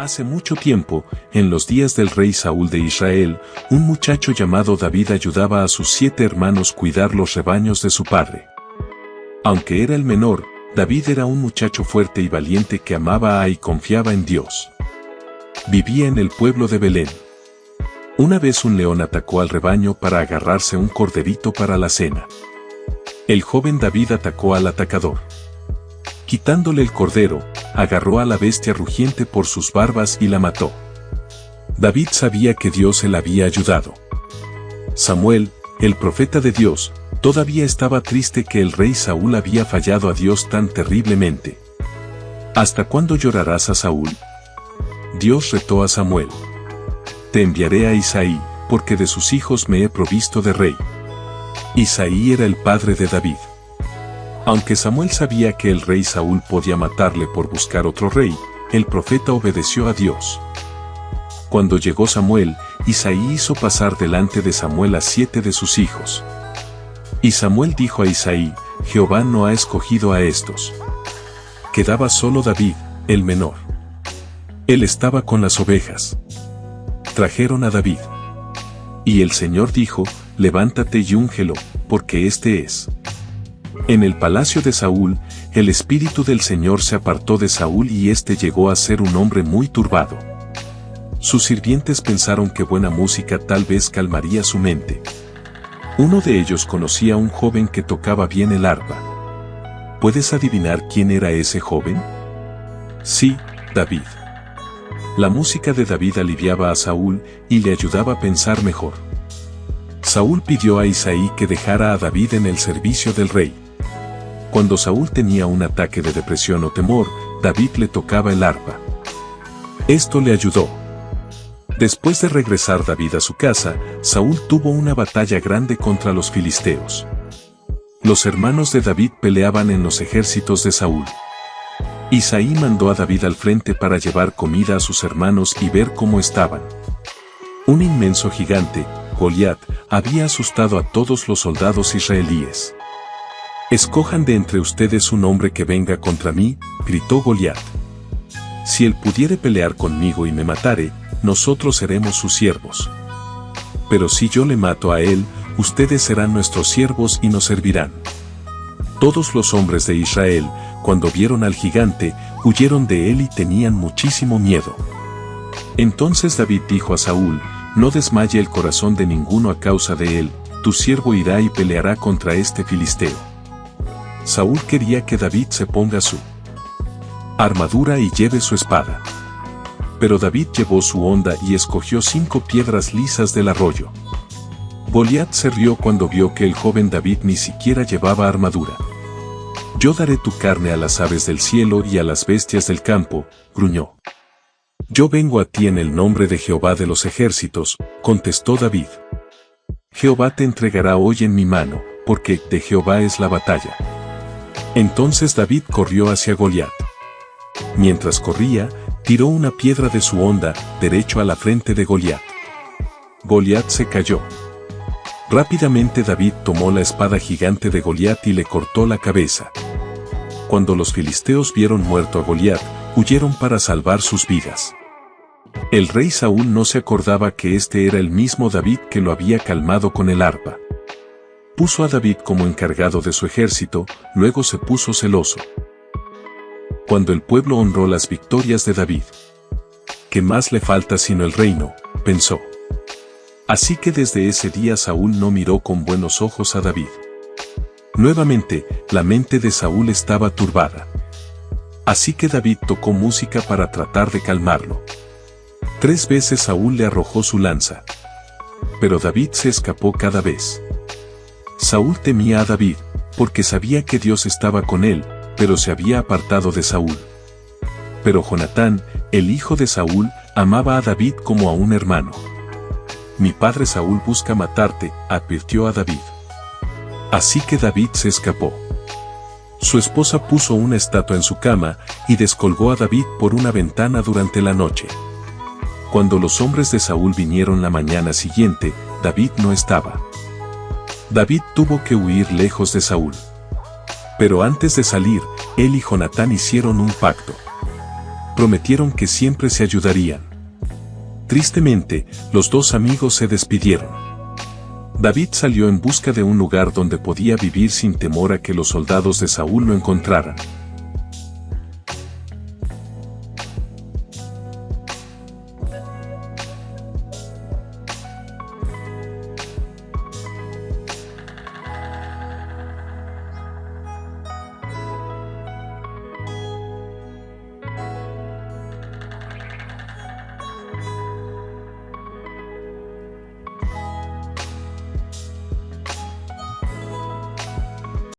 Hace mucho tiempo, en los días del rey Saúl de Israel, un muchacho llamado David ayudaba a sus 7 hermanos cuidar los rebaños de su padre. Aunque era el menor, David era un muchacho fuerte y valiente que amaba y confiaba en Dios. Vivía en el pueblo de Belén. Una vez un león atacó al rebaño para agarrarse un corderito para la cena. El joven David atacó al atacador. Quitándole el cordero, agarró a la bestia rugiente por sus barbas y la mató. David sabía que Dios le había ayudado. Samuel, el profeta de Dios, todavía estaba triste que el rey Saúl había fallado a Dios tan terriblemente. ¿Hasta cuándo llorarás a Saúl? Dios retó a Samuel. Te enviaré a Isaí, porque de sus hijos me he provisto de rey. Isaí era el padre de David. Aunque Samuel sabía que el rey Saúl podía matarle por buscar otro rey, el profeta obedeció a Dios. Cuando llegó Samuel, Isaí hizo pasar delante de Samuel a 7 de sus hijos. Y Samuel dijo a Isaí, Jehová no ha escogido a estos. Quedaba solo David, el menor. Él estaba con las ovejas. Trajeron a David. Y el Señor dijo, levántate y úngelo, porque este es. En el palacio de Saúl, el espíritu del Señor se apartó de Saúl y éste llegó a ser un hombre muy turbado. Sus sirvientes pensaron que buena música tal vez calmaría su mente. Uno de ellos conocía a un joven que tocaba bien el arpa. ¿Puedes adivinar quién era ese joven? Sí, David. La música de David aliviaba a Saúl y le ayudaba a pensar mejor. Saúl pidió a Isaí que dejara a David en el servicio del rey. Cuando Saúl tenía un ataque de depresión o temor, David le tocaba el arpa. Esto le ayudó. Después de regresar David a su casa, Saúl tuvo una batalla grande contra los filisteos. Los hermanos de David peleaban en los ejércitos de Saúl. Isaí mandó a David al frente para llevar comida a sus hermanos y ver cómo estaban. Un inmenso gigante, Goliat, había asustado a todos los soldados israelíes. Escojan de entre ustedes un hombre que venga contra mí, gritó Goliat. Si él pudiere pelear conmigo y me matare, nosotros seremos sus siervos. Pero si yo le mato a él, ustedes serán nuestros siervos y nos servirán. Todos los hombres de Israel, cuando vieron al gigante, huyeron de él y tenían muchísimo miedo. Entonces David dijo a Saúl, no desmaye el corazón de ninguno a causa de él, tu siervo irá y peleará contra este filisteo. Saúl quería que David se ponga su armadura y lleve su espada. Pero David llevó su honda y escogió 5 piedras lisas del arroyo. Goliat se rió cuando vio que el joven David ni siquiera llevaba armadura. Yo daré tu carne a las aves del cielo y a las bestias del campo, gruñó. Yo vengo a ti en el nombre de Jehová de los ejércitos, contestó David. Jehová te entregará hoy en mi mano, porque de Jehová es la batalla. Entonces David corrió hacia Goliat. Mientras corría, tiró una piedra de su honda, derecho a la frente de Goliat. Goliat se cayó. Rápidamente David tomó la espada gigante de Goliat y le cortó la cabeza. Cuando los filisteos vieron muerto a Goliat, huyeron para salvar sus vidas. El rey Saúl no se acordaba que este era el mismo David que lo había calmado con el arpa. Puso a David como encargado de su ejército, luego se puso celoso. Cuando el pueblo honró las victorias de David. ¿Qué más le falta sino el reino?, pensó. Así que desde ese día Saúl no miró con buenos ojos a David. Nuevamente, la mente de Saúl estaba turbada. Así que David tocó música para tratar de calmarlo. 3 veces Saúl le arrojó su lanza. Pero David se escapó cada vez. Saúl temía a David, porque sabía que Dios estaba con él, pero se había apartado de Saúl. Pero Jonatán, el hijo de Saúl, amaba a David como a un hermano. Mi padre Saúl busca matarte, advirtió a David. Así que David se escapó. Su esposa puso una estatua en su cama y descolgó a David por una ventana durante la noche. Cuando los hombres de Saúl vinieron la mañana siguiente, David no estaba. David tuvo que huir lejos de Saúl. Pero antes de salir, él y Jonatán hicieron un pacto. prometieron que siempre se ayudarían. Tristemente, los dos amigos se despidieron. David salió en busca de un lugar donde podía vivir sin temor a que los soldados de Saúl lo encontraran.